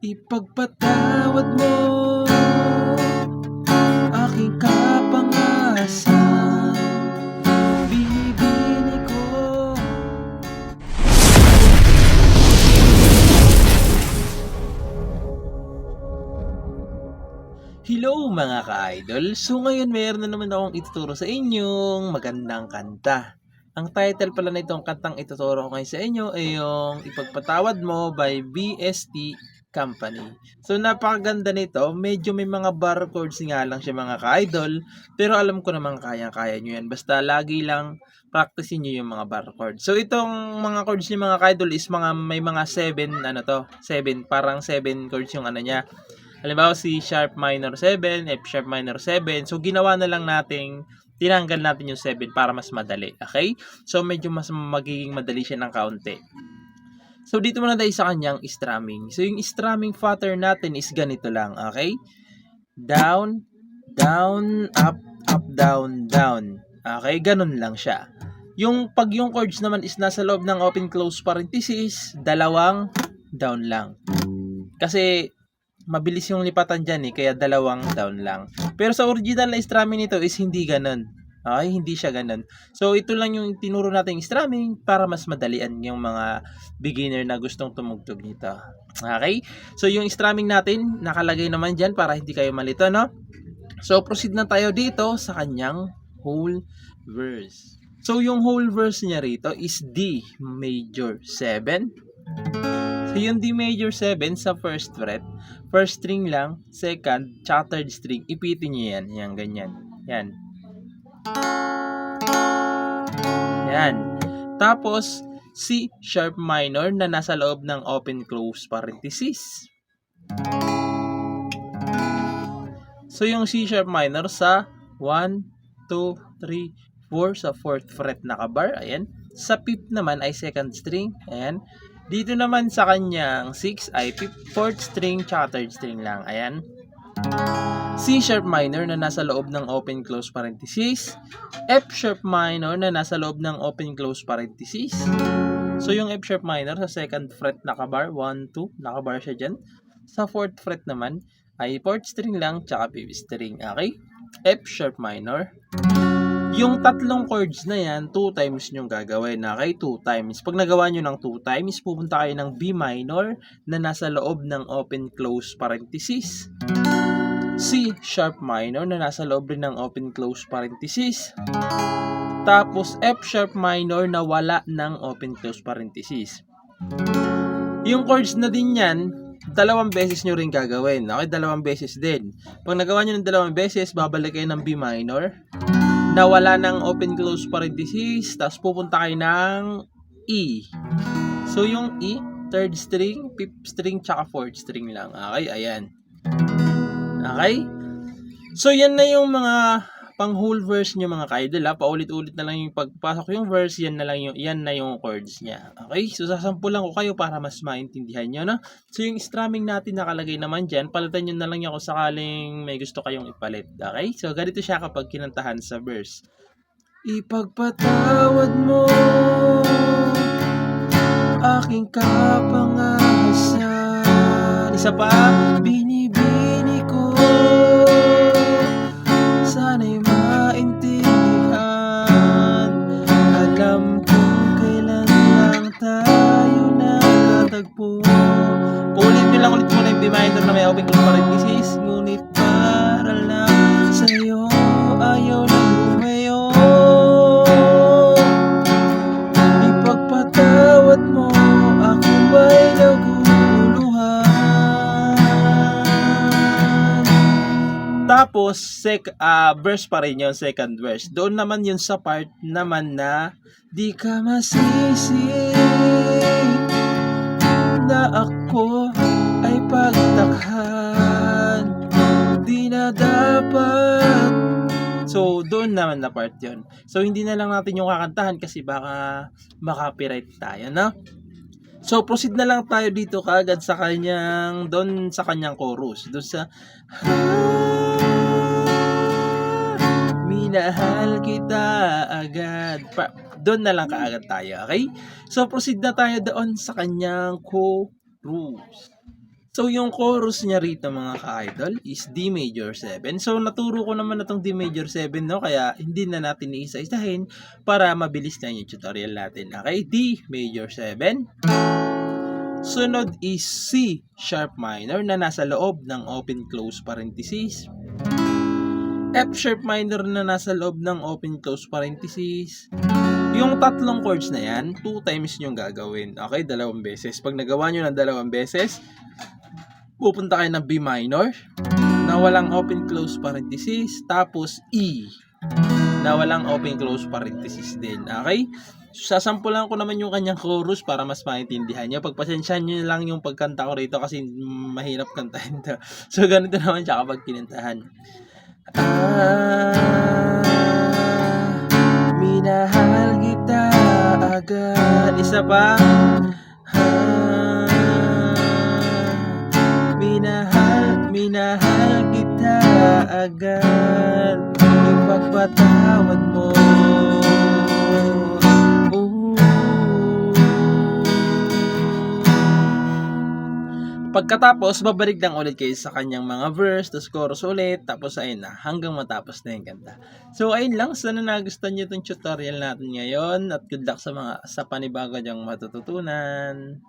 Ipagpatawad mo aking kapangasan, binibini ko. Hello mga ka-idol! So ngayon meron na naman akong ituturo sa inyong magandang kanta. Ang title pala na itong kantang ituturo ko ngayon sa inyo ay yung Ipagpatawad Mo by BST Company. So napakaganda nito, medyo may mga bar chords nga lang siya mga ka-idol, pero alam ko naman kaya-kaya nyo yan. Basta lagi lang practicein nyo yung mga bar chords. So itong mga chords niya mga ka-idol is may mga 7 parang 7 chords yung ano niya. Halimbawa, C sharp minor 7, F sharp minor 7. So, ginawa na lang tinanggal natin yung 7 para mas madali. Okay? So, medyo mas magiging madali siya ng kaunti. So, dito muna tayo sa kanyang strumming. So, yung strumming pattern natin is ganito lang. Okay? Down, down, up, up, down, down. Okay? Ganun lang siya. Pag yung chords naman is nasa loob ng open-close parenthesis, dalawang down lang. Kasi, mabilis yung lipatan dyan kaya dalawang down lang. Pero sa original na strumming nito is hindi ganun. Okay, hindi siya ganun. So, ito lang yung tinuro nating strumming para mas madalian yung mga beginner na gustong tumugtog nito. Okay? So, yung strumming natin, nakalagay naman dyan para hindi kayo malito, no? So, proceed na tayo dito sa kanyang whole verse. So, yung whole verse niya rito is D major 7. So, yung D major 7 sa first fret, first string lang, second, tsaka third string, ipitin nyo yan. Yan, ganyan. Yan. Yan. Tapos, C sharp minor na nasa loob ng open-close parenthesis. So, yung C sharp minor sa 1, 2, 3, 4 sa fourth fret nakabar. Ayan. Sa fifth naman ay second string. Ayan. Dito naman sa kanyang 6 ay 4th string tsaka 3rd string lang. Ayan. C sharp minor na nasa loob ng open-close parenthesis. F sharp minor na nasa loob ng open-close parenthesis. So, yung F sharp minor sa second fret nakabar. 1, 2. Nakabar siya dyan. Sa 4th fret naman ay 4th string lang tsaka 5th string. Okay? F sharp minor. Yung tatlong chords na yan, 2 times nyo gagawin. Okay? 2 times. Pag nagawa nyo ng 2 times, pupunta kayo ng B minor na nasa loob ng open-close parenthesis. C sharp minor na nasa loob rin ng open-close parenthesis. Tapos F sharp minor na wala ng open-close parenthesis. Yung chords na din yan, 2 beses nyo rin gagawin. Okay? 2 beses din. Pag nagawa nyo ng 2 beses, babalik kayo ng B minor na wala ng open-close parenthesis, tapos pupunta kayo ng E. So, yung E, 3rd string, 5th string, tsaka 4th string lang. Okay, ayan. Okay? So, yan na yung mga pang whole verse nyo mga ka-idol. Paulit-ulit na lang yung pagpasok yung verse, yan na yung chords niya. Okay? So, sasampulan ko kayo para mas maintindihan nyo, no? So, yung strumming natin nakalagay naman dyan, palitan nyo na lang yan kung sakaling may gusto kayong ipalit. Okay? So, ganito siya kapag kinantahan sa verse. Ipagpatawad mo aking kapangasan. Isa pa, binibini ko. Sana'y maintindihan. Alam kong kailan lang tayo nagkatagpo. Paulit nyo lang ulit muna yung B minor na may open-close parenthesis. Ngunit para lang sa'yo ayaw na lumayo. Ipagpatawad mo ako ba'y naguguluhan. Tapos, verse pa rin yun, second verse. Doon naman yun sa part naman na di ka masisi na ako ay pagtakhan, di na dapat. So, doon naman na part yun. So, hindi na lang natin yung kakantahan kasi baka makapiright tayo, no? So, proceed na lang tayo dito kaagad sa kanyang chorus. Doon sa minahal kita agad. Doon na lang kaagad tayo, okay? So, proceed na tayo doon sa kanyang chorus. So, yung chorus niya rito mga ka-idol is D major 7. So, naturo ko naman na itong D major 7, no? Kaya, hindi na natin iisa-isahin para mabilis na yung tutorial natin. Okay, D major 7. Sunod is C sharp minor na nasa loob ng open close parenthesis. F sharp minor na nasa loob ng open close parenthesis. Yung tatlong chords na yan, 2 times nyo gagawin. Okay, 2 beses. Pag nagawa nyo ng 2 beses, pupunta kayo ng B minor na walang open close parenthesis, tapos E na walang open close parenthesis din. Okay? Sasampulan ko naman yung kanyang chorus para mas maintindihan nyo. Pagpasensyahan nyo lang yung pagkanta ko rito kasi mahirap kantahin to. So, ganito naman siya kapag kinantahan. Minahal kita agad. Isa pa. Minahal kita agad. Ipagpatawad mo. Pagkatapos, babalik lang ulit kayo sa kanyang mga verse, tapos chorus ulit, tapos ayun na, hanggang matapos na yung kanta. So, ayun lang, sana nagustuhan nyo itong tutorial natin ngayon, at good luck sa panibago niyang matututunan.